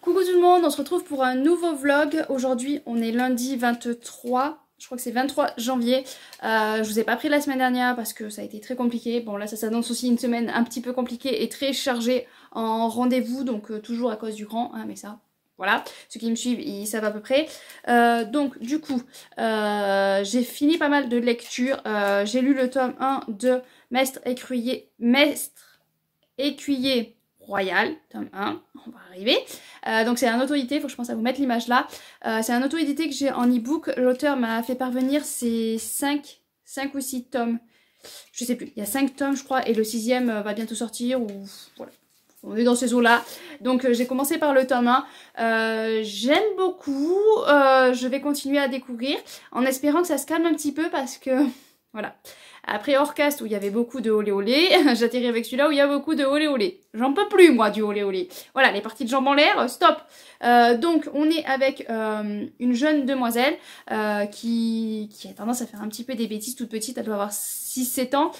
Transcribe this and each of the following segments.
Coucou tout le monde, on se retrouve pour un nouveau vlog. Aujourd'hui on est lundi 23, je crois que c'est 23 janvier. Je vous ai pas pris la semaine dernière parce que ça a été très compliqué. Bon là ça s'annonce aussi une semaine un petit peu compliquée et très chargée en rendez-vous, donc toujours à cause du grand, hein, mais ça... Voilà, ceux qui me suivent, ils savent à peu près. Donc du coup, j'ai fini pas mal de lectures. J'ai lu le tome 1 de Mestre Écuyer Royal, tome 1, on va arriver. Donc c'est un auto-édité, il faut que je pense à vous mettre l'image là. C'est un auto-édité que j'ai en e-book. L'auteur m'a fait parvenir ces 5 ou 6 tomes. Je sais plus, il y a 5 tomes je crois, et le 6e va bientôt sortir, ou voilà. On est dans ces eaux-là. Donc j'ai commencé par le tome 1. J'aime beaucoup. Je vais continuer à découvrir en espérant que ça se calme un petit peu parce que... Voilà. Après Orcast où il y avait beaucoup de olé olé, j'atterris avec celui-là où il y a beaucoup de olé olé. J'en peux plus moi du olé olé. Voilà, les parties de jambes en l'air, stop. Donc on est avec une jeune demoiselle qui a tendance à faire un petit peu des bêtises toute petite. Elle doit avoir 6-7 ans.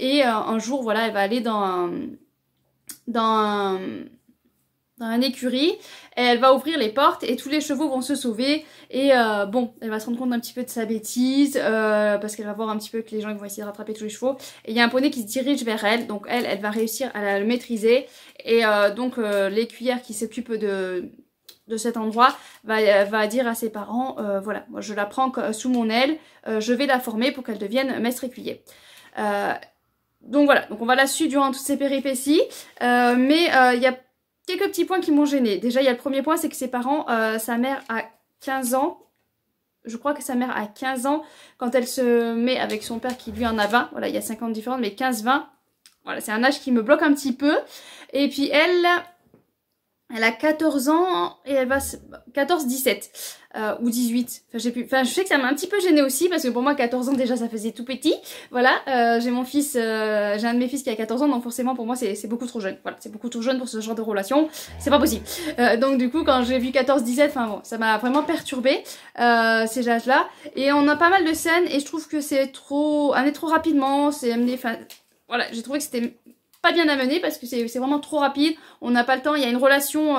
Et un jour, voilà, elle va aller dans un écurie, et elle va ouvrir les portes et tous les chevaux vont se sauver et bon, elle va se rendre compte un petit peu de sa bêtise parce qu'elle va voir un petit peu que les gens ils vont essayer de rattraper tous les chevaux, et il y a un poney qui se dirige vers elle, donc elle va réussir à le maîtriser, et donc l'écuyère qui s'occupe de cet endroit va dire à ses parents voilà, moi je la prends sous mon aile, je vais la former pour qu'elle devienne maître écuyer. Donc voilà, donc on va la suivre durant toutes ces péripéties, mais il y a quelques petits points qui m'ont gênée. Déjà il y a le premier point, c'est que ses parents, sa mère a 15 ans, je crois que sa mère a 15 ans quand elle se met avec son père qui lui en a 20, voilà il y a 5 ans de différence, mais 15-20, voilà c'est un âge qui me bloque un petit peu. Et puis elle a 14 ans et elle va... 14-17 ou 18, enfin j'ai plus... Enfin je sais que ça m'a un petit peu gênée aussi parce que pour moi 14 ans déjà ça faisait tout petit. Voilà, j'ai mon fils, j'ai un de mes fils qui a 14 ans, donc forcément pour moi c'est beaucoup trop jeune. Voilà, c'est beaucoup trop jeune pour ce genre de relation, c'est pas possible. Donc du coup quand j'ai vu 14-17, enfin bon, ça m'a vraiment perturbée ces âges-là. Et on a pas mal de scènes et je trouve que c'est trop... amené trop rapidement, c'est amené... Enfin voilà, j'ai trouvé que c'était... pas bien amené parce que c'est vraiment trop rapide, on n'a pas le temps, il y a une relation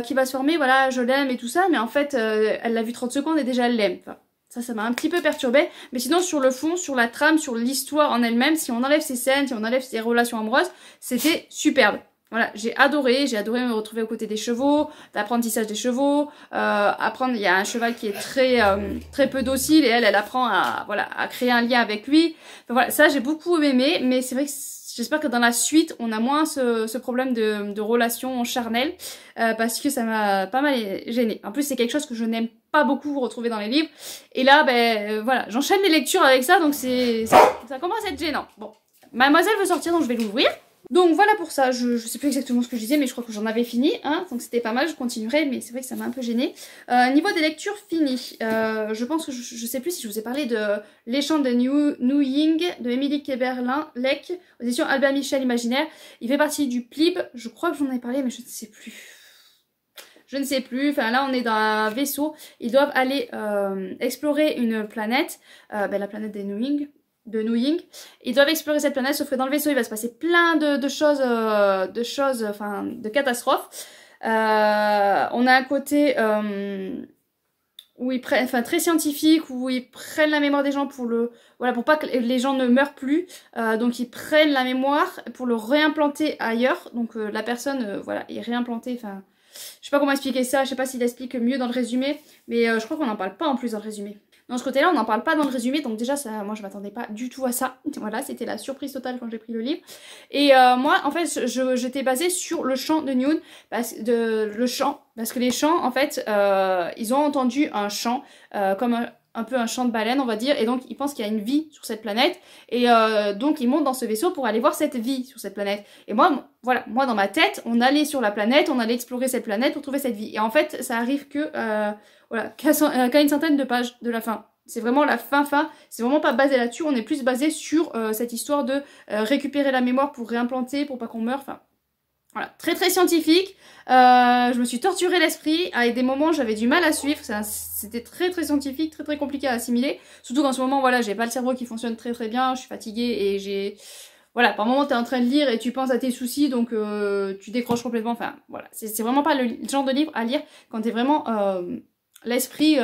qui va se former, voilà, je l'aime et tout ça, mais en fait, elle l'a vu 30 secondes et déjà elle l'aime. Enfin, ça m'a un petit peu perturbée, mais sinon sur le fond, sur la trame, sur l'histoire en elle-même, si on enlève ces scènes, si on enlève ces relations amoureuses, c'était superbe. Voilà, j'ai adoré me retrouver aux côtés des chevaux, l'apprentissage des chevaux, apprendre, il y a un cheval qui est très peu docile et elle apprend à, voilà, à créer un lien avec lui. Enfin, voilà, ça j'ai beaucoup aimé, mais c'est vrai que j'espère que dans la suite, on a moins ce problème de relation charnelle parce que ça m'a pas mal gênée. En plus, c'est quelque chose que je n'aime pas beaucoup retrouver dans les livres. Et là, ben voilà, j'enchaîne les lectures avec ça, donc ça commence à être gênant. Bon, mademoiselle veut sortir, donc je vais l'ouvrir. Donc voilà pour ça, je sais plus exactement ce que je disais, mais je crois que j'en avais fini, hein, donc c'était pas mal, je continuerai, mais c'est vrai que ça m'a un peu gênée. Niveau des lectures finies, je pense que je sais plus si je vous ai parlé de Les Chants de New Ying de Émilie Keberlin-Lec, aux éditions Albert Michel Imaginaire. Il fait partie du PLIB, je crois que j'en ai parlé, mais je ne sais plus. Je ne sais plus, enfin là on est dans un vaisseau, ils doivent aller explorer une planète, la planète des New Ying. Ils doivent explorer cette planète, sauf que dans le vaisseau il va se passer plein de choses, enfin de catastrophes. On a un côté où ils prennent, enfin très scientifique, où ils prennent la mémoire des gens pour voilà, pour pas que les gens ne meurent plus. Donc ils prennent la mémoire pour le réimplanter ailleurs. Donc la personne, voilà, est réimplantée, enfin... Je sais pas comment expliquer ça, je sais pas s'il explique mieux dans le résumé, mais je crois qu'on n'en parle pas en plus dans le résumé. Dans ce côté-là, on n'en parle pas dans le résumé, donc déjà, ça, moi je m'attendais pas du tout à ça. Voilà, c'était la surprise totale quand j'ai pris le livre. Et moi, en fait, j'étais basée sur le chant de Newt, parce que les chants, en fait, ils ont entendu un chant, comme un peu un chant de baleine, on va dire, et donc ils pensent qu'il y a une vie sur cette planète, et donc ils montent dans ce vaisseau pour aller voir cette vie sur cette planète. Et moi, voilà, moi dans ma tête, on allait sur la planète, on allait explorer cette planète pour trouver cette vie. Et en fait, ça arrive que, voilà, qu'à une centaine de pages de la fin. C'est vraiment la fin, c'est vraiment pas basé là-dessus, on est plus basé sur cette histoire de récupérer la mémoire pour réimplanter, pour pas qu'on meure, enfin... Voilà, très très scientifique, je me suis torturé l'esprit, à des moments j'avais du mal à suivre, c'était très très scientifique, très très compliqué à assimiler, surtout qu'en ce moment voilà, j'ai pas le cerveau qui fonctionne très très bien, je suis fatiguée et j'ai voilà, par moment t'es en train de lire et tu penses à tes soucis, donc tu décroches complètement, enfin voilà, c'est vraiment pas le genre de livre à lire quand t'es vraiment l'esprit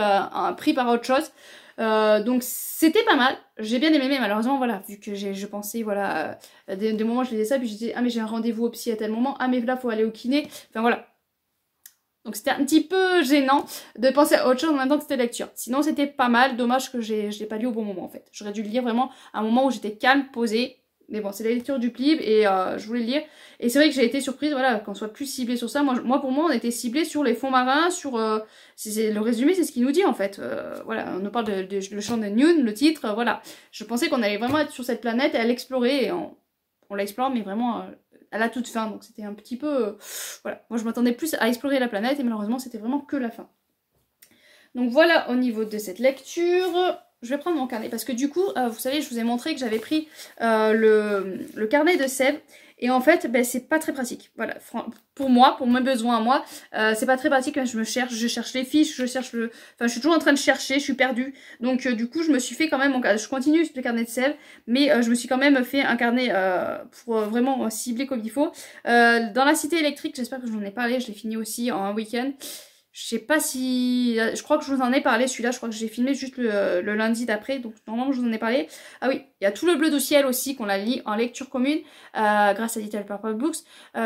pris par autre chose. Donc c'était pas mal, j'ai bien aimé, mais malheureusement voilà, vu que je pensais voilà, des moments je lisais ça, puis je disais ah mais j'ai un rendez-vous au psy à tel moment, ah mais là faut aller au kiné, enfin voilà. Donc c'était un petit peu gênant de penser à autre chose en même temps que c'était lecture. Sinon c'était pas mal, dommage que je l'ai pas lu au bon moment en fait. J'aurais dû le lire vraiment à un moment où j'étais calme, posée. Mais bon, c'est la lecture du Plib et je voulais le lire. Et c'est vrai que j'ai été surprise, voilà, qu'on soit plus ciblé sur ça. Moi, pour moi, on était ciblé sur les fonds marins, sur... le résumé, c'est ce qu'il nous dit, en fait. Voilà, on nous parle de le champ de Nune, le titre, voilà. Je pensais qu'on allait vraiment être sur cette planète et à l'explorer. Et on l'explore, mais vraiment à la toute fin. Donc c'était un petit peu... voilà, moi je m'attendais plus à explorer la planète et malheureusement, c'était vraiment que la fin. Donc voilà au niveau de cette lecture. Je vais prendre mon carnet parce que du coup, vous savez, je vous ai montré que j'avais pris le carnet de Sève. Et en fait, ben, c'est pas très pratique. Voilà, pour moi, pour mes besoins à moi, c'est pas très pratique. Je cherche les fiches, enfin, je suis toujours en train de chercher, je suis perdue. Donc du coup, je me suis fait quand même, je continue le carnet de Sève, mais je me suis quand même fait un carnet pour vraiment cibler comme il faut. Dans la cité électrique, j'espère que je vous en ai parlé, je l'ai fini aussi en un week-end. Je sais pas si... Je crois que je vous en ai parlé, celui-là, je crois que j'ai filmé juste le lundi d'après, donc normalement je vous en ai parlé. Ah oui, il y a Tout le bleu du ciel aussi, qu'on l'a lu en lecture commune, grâce à Little Purple Books.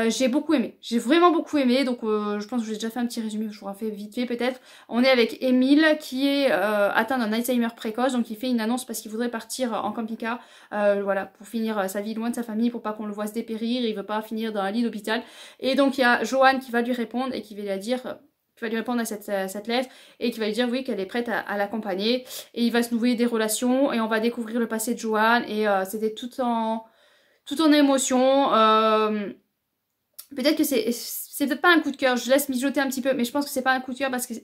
J'ai beaucoup aimé, j'ai vraiment beaucoup aimé, donc je pense que j'ai déjà fait un petit résumé, je vous en fais vite fait peut-être. On est avec Émile, qui est atteint d'un Alzheimer précoce, donc il fait une annonce parce qu'il voudrait partir en camping-car, voilà, pour finir sa vie loin de sa famille, pour pas qu'on le voit se dépérir, il veut pas finir dans un lit d'hôpital. Et donc il y a Joanne qui va lui répondre et qui va lui dire... qui va lui répondre à cette lettre et qui va lui dire oui qu'elle est prête à l'accompagner et il va se nouer des relations et on va découvrir le passé de Joanne et c'était tout en émotion. Peut-être que c'est peut-être pas un coup de cœur, je laisse mijoter un petit peu, mais je pense que c'est pas un coup de cœur parce que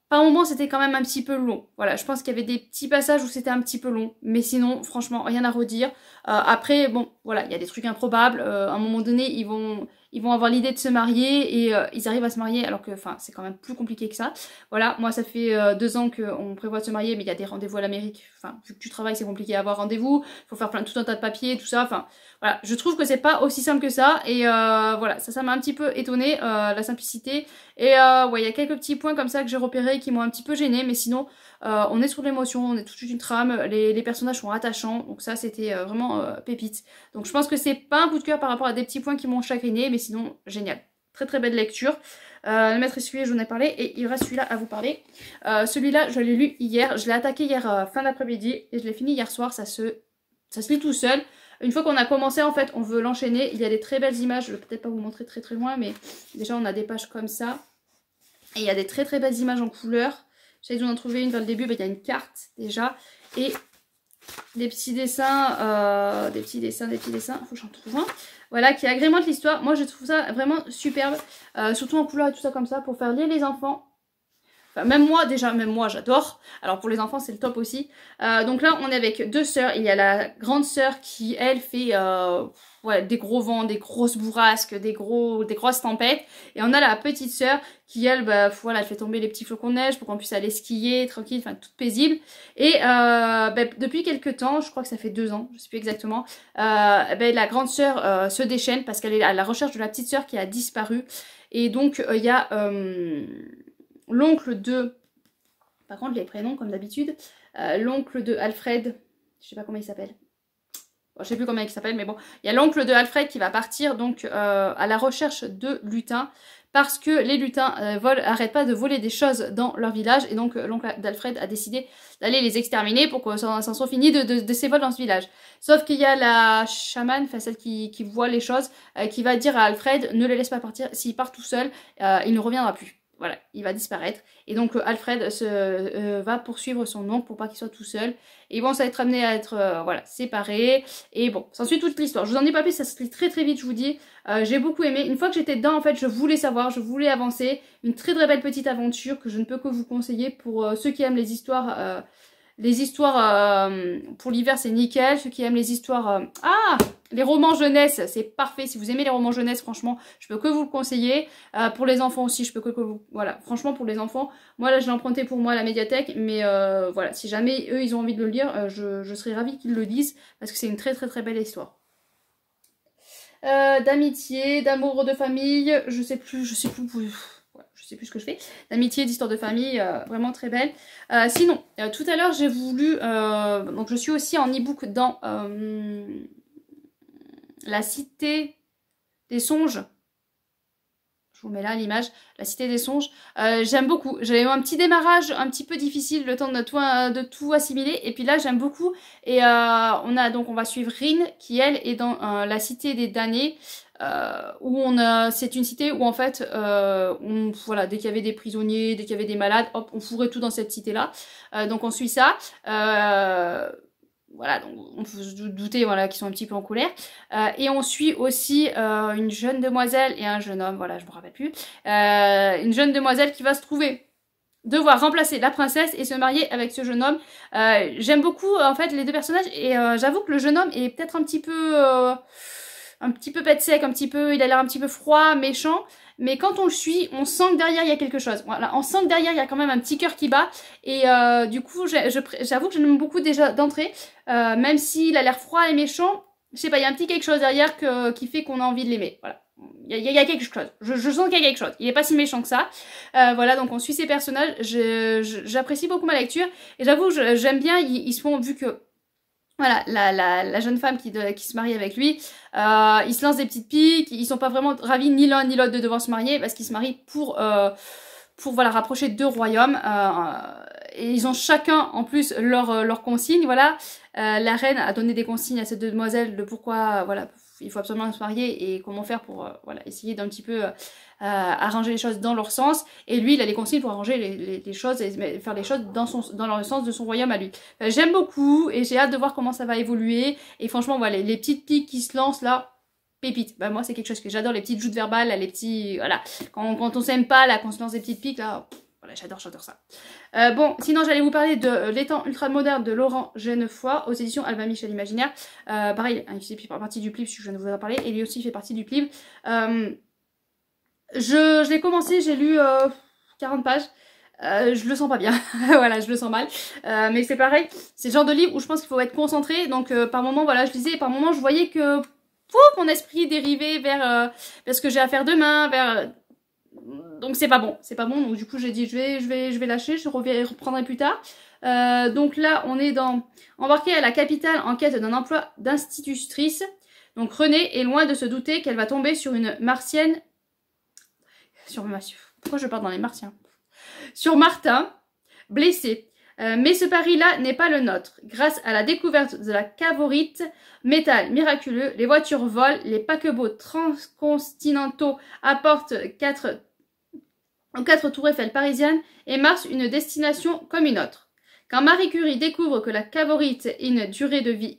par moments c'était quand même un petit peu long. Voilà, je pense qu'il y avait des petits passages où c'était un petit peu long, mais sinon franchement rien à redire. Après bon voilà, il y a des trucs improbables, à un moment donné ils vont avoir l'idée de se marier et ils arrivent à se marier alors que enfin c'est quand même plus compliqué que ça. Voilà, moi ça fait 2 ans qu'on prévoit de se marier mais il y a des rendez-vous à l'Amérique. Enfin vu que tu travailles c'est compliqué à avoir rendez-vous, il faut faire tout un tas de papiers, tout ça. Enfin voilà, je trouve que c'est pas aussi simple que ça et voilà, ça m'a un petit peu étonnée, la simplicité. Et ouais, il y a quelques petits points comme ça que j'ai repérés qui m'ont un petit peu gênée, mais sinon on est sur l'émotion, on est tout de suite une trame, les personnages sont attachants, donc ça c'était vraiment pépite. Donc je pense que c'est pas un coup de cœur par rapport à des petits points qui m'ont chagriné, mais sinon génial. Très très belle lecture. Le maître essuyer, j'en ai parlé, et il reste celui-là à vous parler. Celui-là, je l'ai lu hier, je l'ai attaqué hier fin d'après-midi, et je l'ai fini hier soir, ça se lit tout seul. Une fois qu'on a commencé, en fait, on veut l'enchaîner. Il y a des très belles images, je vais peut-être pas vous montrer très très loin, mais déjà on a des pages comme ça. Et il y a des très très belles images en couleur. J'essaie de vous en trouver une vers le début, il y a une carte déjà. Et des petits dessins, des petits dessins, faut que j'en trouve un. Voilà, qui agrémente l'histoire. Moi je trouve ça vraiment superbe, surtout en couleur et tout ça comme ça, pour faire lire les enfants. Enfin, même moi j'adore. Alors pour les enfants c'est le top aussi. Donc là on est avec 2 sœurs. Il y a la grande sœur qui elle fait ouais, des gros vents, des grosses bourrasques, des grosses tempêtes. Et on a la petite sœur qui elle, bah, voilà, elle fait tomber les petits flocons de neige pour qu'on puisse aller skier tranquille, enfin toute paisible. Et bah, depuis quelques temps, je crois que ça fait 2 ans, je sais plus exactement, bah, la grande sœur se déchaîne parce qu'elle est à la recherche de la petite sœur qui a disparu. Et donc il y a l'oncle de... Par contre, les prénoms, comme d'habitude. L'oncle de Alfred, je sais pas comment il s'appelle. Bon, je sais plus comment il s'appelle, mais bon. Il y a l'oncle de Alfred qui va partir donc à la recherche de lutins. Parce que les lutins arrêtent pas de voler des choses dans leur village. Et donc l'oncle d'Alfred a décidé d'aller les exterminer pour qu'on s'en soit fini de ces vols dans ce village. Sauf qu'il y a la chamane, enfin celle qui voit les choses, qui va dire à Alfred, ne les laisse pas partir. S'il part tout seul, il ne reviendra plus. Voilà, il va disparaître. Et donc Alfred va poursuivre son oncle pour pas qu'il soit tout seul. Et bon, ça va être amené à être voilà, séparés. Et bon, ça suit toute l'histoire. Je vous en dis pas plus, ça se lit très très vite, je vous dis. J'ai beaucoup aimé. Une fois que j'étais dedans, en fait, je voulais savoir, je voulais avancer. Une très très belle petite aventure que je ne peux que vous conseiller pour ceux qui aiment les histoires. Les histoires pour l'hiver, c'est nickel. Ceux qui aiment les histoires... les romans jeunesse, c'est parfait. Si vous aimez les romans jeunesse, franchement, je peux que vous le conseiller. Pour les enfants aussi, je peux que vous... Voilà, franchement, pour les enfants, moi, là, je l'ai emprunté pour moi à la médiathèque. Mais voilà, si jamais eux, ils ont envie de le lire, je serais ravie qu'ils le lisent. Parce que c'est une très, très, très belle histoire. d'amitié, d'amour de famille, je sais plus ce que je fais, d'amitié, d'histoire de famille, vraiment très belle. Sinon, tout à l'heure j'ai voulu, donc je suis aussi en e-book dans La Cité des Songes. Je vous mets là l'image, La Cité des Songes. J'aime beaucoup. J'ai eu un petit démarrage un petit peu difficile, le temps de tout assimiler. Et puis là, j'aime beaucoup. Et on va suivre Rin, qui elle est dans la Cité des damnés. C'est une cité où en fait, voilà, dès qu'il y avait des prisonniers, dès qu'il y avait des malades, hop, on fourrait tout dans cette cité-là. Donc on suit ça. Voilà, donc on peut se douter voilà, qu'ils sont un petit peu en colère. Et on suit aussi une jeune demoiselle et un jeune homme, voilà, je me rappelle plus. Une jeune demoiselle qui va se trouver devoir remplacer la princesse et se marier avec ce jeune homme. J'aime beaucoup en fait les deux personnages et j'avoue que le jeune homme est peut-être un petit peu pet sec, il a l'air un petit peu froid, méchant. Mais quand on le suit, on sent que derrière il y a quelque chose. Voilà, on sent que derrière il y a quand même un petit cœur qui bat. Et du coup, j'avoue que je l'aime beaucoup déjà d'entrée. Même s'il a l'air froid et méchant, je sais pas, il y a un petit quelque chose derrière qui fait qu'on a envie de l'aimer. Voilà. Il y a quelque chose. Je sens qu'il y a quelque chose. Il est pas si méchant que ça. Voilà, donc on suit ces personnages. J'apprécie beaucoup ma lecture. Et j'avoue, j'aime bien, ils se font, vu que voilà, la jeune femme qui se marie avec lui, ils se lancent des petites piques, ils sont pas vraiment ravis ni l'un ni l'autre de devoir se marier parce qu'ils se marient pour voilà, rapprocher deux royaumes. Et ils ont chacun en plus leur consigne, voilà. La reine a donné des consignes à ces deux demoiselles de pourquoi, voilà, il faut absolument se marier et comment faire pour voilà, essayer d'un petit peu arranger les choses dans leur sens. Et lui, il a les consignes pour arranger les choses et faire les choses dans le sens de son royaume à lui. J'aime beaucoup et j'ai hâte de voir comment ça va évoluer. Et franchement, voilà, les petites piques qui se lancent là, pépite. Moi, c'est quelque chose que j'adore, les petites joutes verbales, là, les petits... Voilà, quand on s'aime pas, là, qu'on se lance des petites piques, là... Voilà, j'adore ça. Bon, sinon j'allais vous parler de L'étang ultra moderne de Laurent Genefoy aux éditions Albin Michel Imaginaire. Pareil, il fait partie du PLIB, je viens de vous en parler, et lui aussi fait partie du PLIB. Je l'ai commencé, j'ai lu 40 pages. Je le sens pas bien, voilà, je le sens mal. Mais c'est pareil, c'est le genre de livre où je pense qu'il faut être concentré. Donc par moment, voilà, je lisais et par moment je voyais que mon esprit dérivait vers ce que j'ai à faire demain, donc c'est pas bon, donc du coup j'ai dit je vais lâcher, je reprendrai plus tard. Donc là on est embarqué à la capitale en quête d'un emploi d'institutrice. Donc Renée est loin de se douter qu'elle va tomber sur une martienne, pourquoi je parle dans les martiens, sur Martin, blessé. Mais ce pari-là n'est pas le nôtre. Grâce à la découverte de la cavorite, métal miraculeux, les voitures volent, les paquebots transcontinentaux apportent 4 tours Eiffel parisiennes et Mars une destination comme une autre. Quand Marie Curie découvre que la cavorite a une durée de vie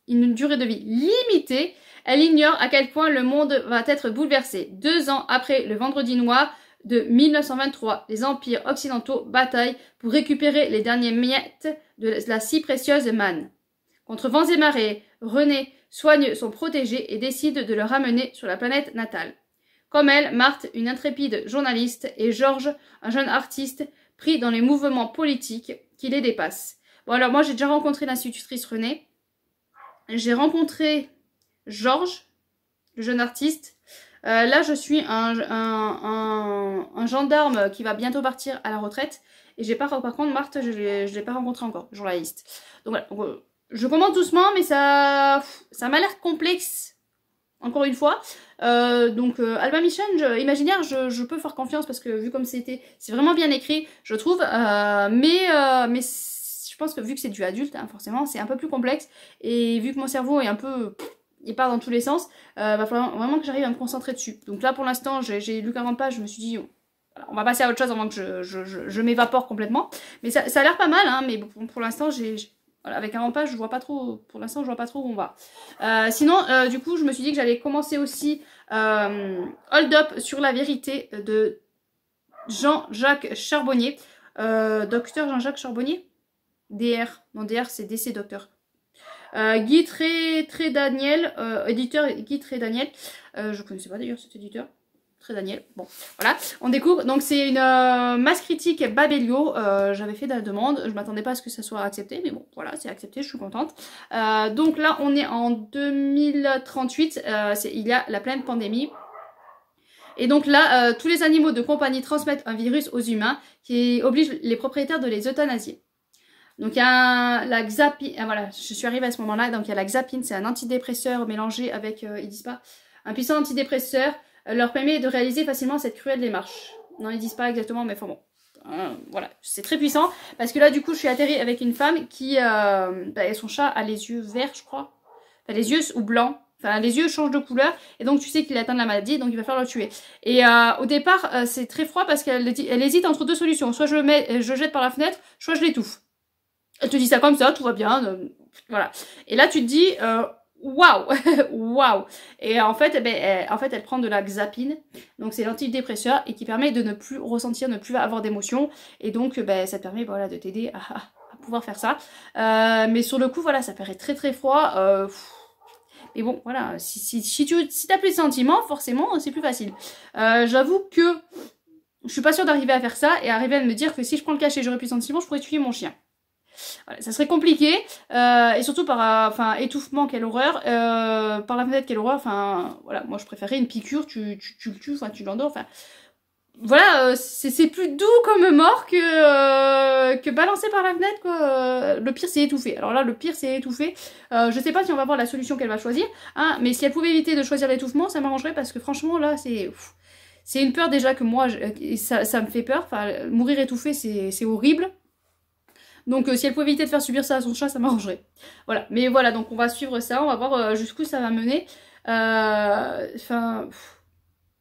limitée, elle ignore à quel point le monde va être bouleversé. 2 ans après le Vendredi noir de 1923, les empires occidentaux bataillent pour récupérer les dernières miettes de la si précieuse manne. Contre vents et marées, Renée soigne son protégé et décide de le ramener sur la planète natale. Comme elle, Marthe, une intrépide journaliste, et Georges, un jeune artiste, pris dans les mouvements politiques qui les dépassent. Bon alors moi j'ai déjà rencontré l'institutrice Renée. J'ai rencontré Georges, le jeune artiste. Là je suis un gendarme qui va bientôt partir à la retraite. Et par contre Marthe je l'ai pas rencontré encore, journaliste. Donc voilà, je commence doucement mais ça m'a l'air complexe. Encore une fois, Albin Michel, Imaginaire, je peux faire confiance parce que vu comme c'est vraiment bien écrit, je trouve. Mais je pense que vu que c'est du adulte, hein, forcément, c'est un peu plus complexe. Et vu que mon cerveau est un peu, il part dans tous les sens, va falloir vraiment que j'arrive à me concentrer dessus. Donc là, pour l'instant, j'ai lu 40 pages, je me suis dit, voilà, on va passer à autre chose avant que je m'évapore complètement. Mais ça a l'air pas mal, hein, mais bon, pour l'instant, voilà, avec 40 pages, je vois pas trop, pour l'instant, je vois pas trop où on va. Sinon, du coup, je me suis dit que j'allais commencer aussi Hold Up sur la vérité de Jean-Jacques Charbonnier. Docteur Jean-Jacques Charbonnier DR. Non, DR, c'est DC Docteur. Guy Très Daniel, éditeur Guy Très Daniel. Je connaissais pas d'ailleurs cet éditeur. Très Daniel. Bon, voilà, on découvre. Donc c'est une masse critique Babelio. J'avais fait de la demande, je m'attendais pas à ce que ça soit accepté, mais bon, voilà, c'est accepté, je suis contente. Donc là, on est en 2038, il y a la pleine pandémie. Et donc là, tous les animaux de compagnie transmettent un virus aux humains qui oblige les propriétaires de les euthanasier. Donc il y a la xapine, voilà, je suis arrivée à ce moment-là, donc il y a la xapine, c'est un antidépresseur mélangé avec, ils disent pas, un puissant antidépresseur leur permet de réaliser facilement cette cruelle démarche. Non, ils disent pas exactement, mais enfin bon. Voilà, c'est très puissant. Parce que là, du coup, je suis atterrie avec une femme qui... son chat a les yeux verts, je crois. Enfin, les yeux ou blancs. Enfin, les yeux changent de couleur. Et donc, tu sais qu'il atteint de la maladie, donc il va falloir le tuer. Et au départ, c'est très froid parce qu'elle hésite entre deux solutions. Soit je jette par la fenêtre, soit je l'étouffe. Elle te dit ça comme ça, tout va bien. Voilà. Et là, tu te dis... waouh, waouh. Et en fait, elle prend de la xapine, donc c'est l'antidépresseur et qui permet de ne plus ressentir, ne plus avoir d'émotions. Et donc, ça te permet, voilà, de t'aider à pouvoir faire ça. Mais sur le coup, voilà, ça paraît très très froid. Mais bon, voilà, si t'as plus de sentiments, forcément, c'est plus facile. J'avoue que je suis pas sûre d'arriver à faire ça et arriver à me dire que si je prends le cachet, j'aurais plus de sentiments, je pourrais tuer mon chien. Voilà, ça serait compliqué, et surtout par étouffement, quelle horreur, par la fenêtre, quelle horreur, enfin, voilà, moi je préférais une piqûre, tu le tues, enfin, tu l'endors, enfin, voilà, c'est plus doux comme mort que balancé par la fenêtre, quoi. Le pire, c'est étouffé. Alors là, le pire, c'est étouffé. Je sais pas si on va voir la solution qu'elle va choisir, hein, mais si elle pouvait éviter de choisir l'étouffement, ça m'arrangerait, parce que franchement, là, c'est une peur déjà que moi, ça me fait peur, enfin, mourir étouffé, c'est horrible. Donc si elle pouvait éviter de faire subir ça à son chat, ça m'arrangerait. Voilà, mais voilà, donc on va suivre ça, on va voir jusqu'où ça va mener. Enfin,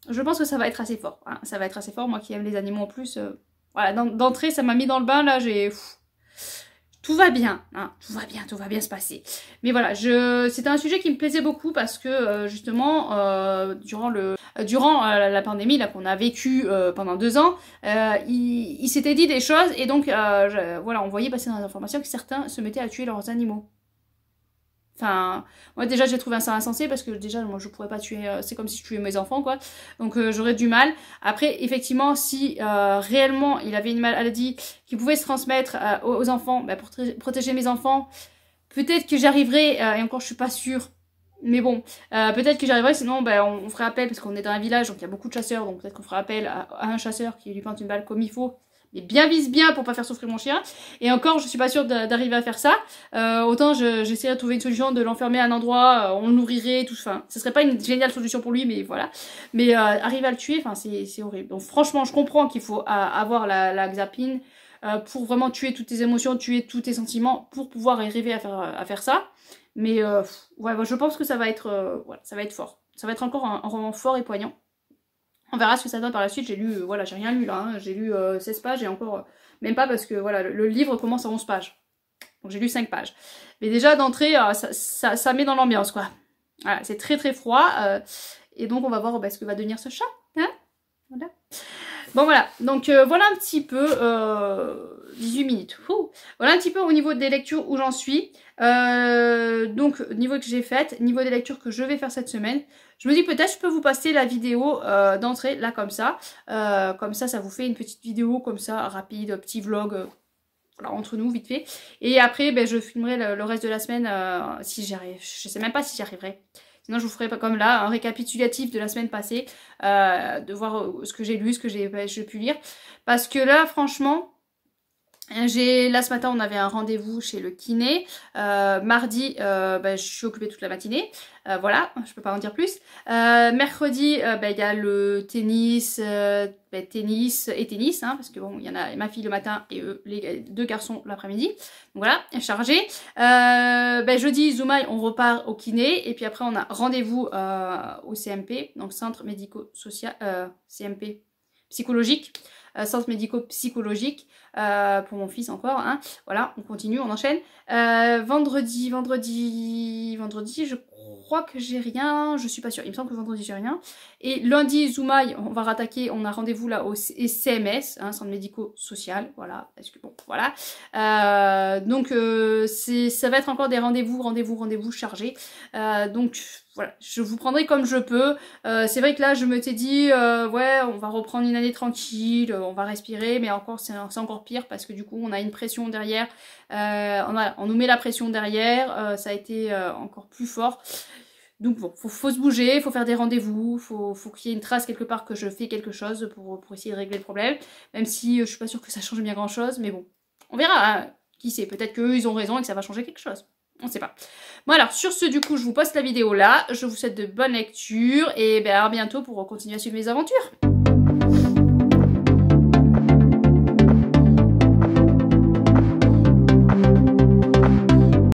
je pense que ça va être assez fort. Hein. Ça va être assez fort, moi qui aime les animaux en plus. Voilà, d'entrée, ça m'a mis dans le bain, là, tout va bien, hein, tout va bien se passer. Mais voilà, c'était un sujet qui me plaisait beaucoup parce que justement, durant la pandémie là qu'on a vécu pendant 2 ans, il s'était dit des choses et donc voilà, on voyait passer dans les informations que certains se mettaient à tuer leurs animaux. Enfin, moi déjà j'ai trouvé ça insensé parce que déjà moi je pourrais pas tuer, c'est comme si je tuais mes enfants quoi, donc j'aurais du mal. Après effectivement si réellement il avait une maladie qui pouvait se transmettre aux enfants, pour protéger mes enfants, peut-être que j'arriverai, et encore je suis pas sûre, mais bon, peut-être que j'arriverai, sinon on ferait appel parce qu'on est dans un village donc il y a beaucoup de chasseurs, donc peut-être qu'on ferait appel à un chasseur qui lui plante une balle comme il faut. Mais bien vise bien pour pas faire souffrir mon chien. Et encore, je suis pas sûre d'arriver à faire ça. Autant j'essaierai de trouver une solution de l'enfermer à un endroit, on le nourrirait, tout. Enfin, ce serait pas une géniale solution pour lui, mais voilà. Mais arriver à le tuer, enfin, c'est horrible. Donc franchement, je comprends qu'il faut avoir la xapine pour vraiment tuer toutes tes émotions, tuer tous tes sentiments, pour pouvoir arriver à faire ça. Mais ouais, je pense que ça va être, voilà, ça va être fort. Ça va être encore un roman fort et poignant. On verra ce que ça donne par la suite. J'ai lu, voilà, j'ai rien lu là, hein. J'ai lu 16 pages et encore, même pas parce que voilà, le livre commence à 11 pages. Donc j'ai lu 5 pages. Mais déjà d'entrée, ça met dans l'ambiance quoi. Voilà, c'est très très froid. Et donc on va voir ce que va devenir ce chat. Hein, voilà. Bon voilà, donc voilà un petit peu, 18 minutes. Voilà un petit peu au niveau des lectures où j'en suis. Donc niveau que j'ai fait, niveau des lectures que je vais faire cette semaine. Je me dis peut-être je peux vous passer la vidéo d'entrée là comme ça. Comme ça vous fait une petite vidéo comme ça rapide, petit vlog voilà, entre nous vite fait. Et après je filmerai le reste de la semaine si j'y arrive. Je sais même pas si j'y arriverai. Sinon je vous ferai pas comme là un récapitulatif de la semaine passée, de voir ce que j'ai lu, ce que j'ai pu lire. Parce que là franchement, là ce matin on avait un rendez-vous chez le kiné, mardi je suis occupée toute la matinée, voilà, je peux pas en dire plus. Mercredi il y a le tennis, tennis et tennis, hein, parce que bon il y en a ma fille le matin et les 2 garçons l'après-midi, donc voilà, chargé. Jeudi Zoumaï on repart au kiné et puis après on a rendez-vous au CMP, donc centre médico-social, CMP psychologique. Centre médico-psychologique pour mon fils encore, hein. Voilà, on continue, on enchaîne. Vendredi, je crois que j'ai rien, je suis pas sûre, il me semble que vendredi j'ai rien. Et lundi, Zoumaï, on va rattaquer, on a rendez-vous là au CMS, hein, centre médico-social, voilà, parce que bon, voilà. Donc ça va être encore des rendez-vous chargés. Donc voilà, je vous prendrai comme je peux. C'est vrai que là, je me t'ai dit, ouais, on va reprendre une année tranquille, on va respirer, mais encore, c'est encore pire parce que du coup, on a une pression derrière. On nous met la pression derrière, ça a été encore plus fort. Donc bon, faut se bouger, faut faire des rendez-vous, faut qu'il y ait une trace quelque part que je fais quelque chose pour essayer de régler le problème. Même si je suis pas sûre que ça change bien grand chose, mais bon, on verra, hein. Qui sait, peut-être qu'eux ils ont raison et que ça va changer quelque chose. On sait pas. Bon alors, sur ce, du coup, je vous poste la vidéo là. Je vous souhaite de bonnes lectures et ben, à bientôt pour continuer à suivre mes aventures.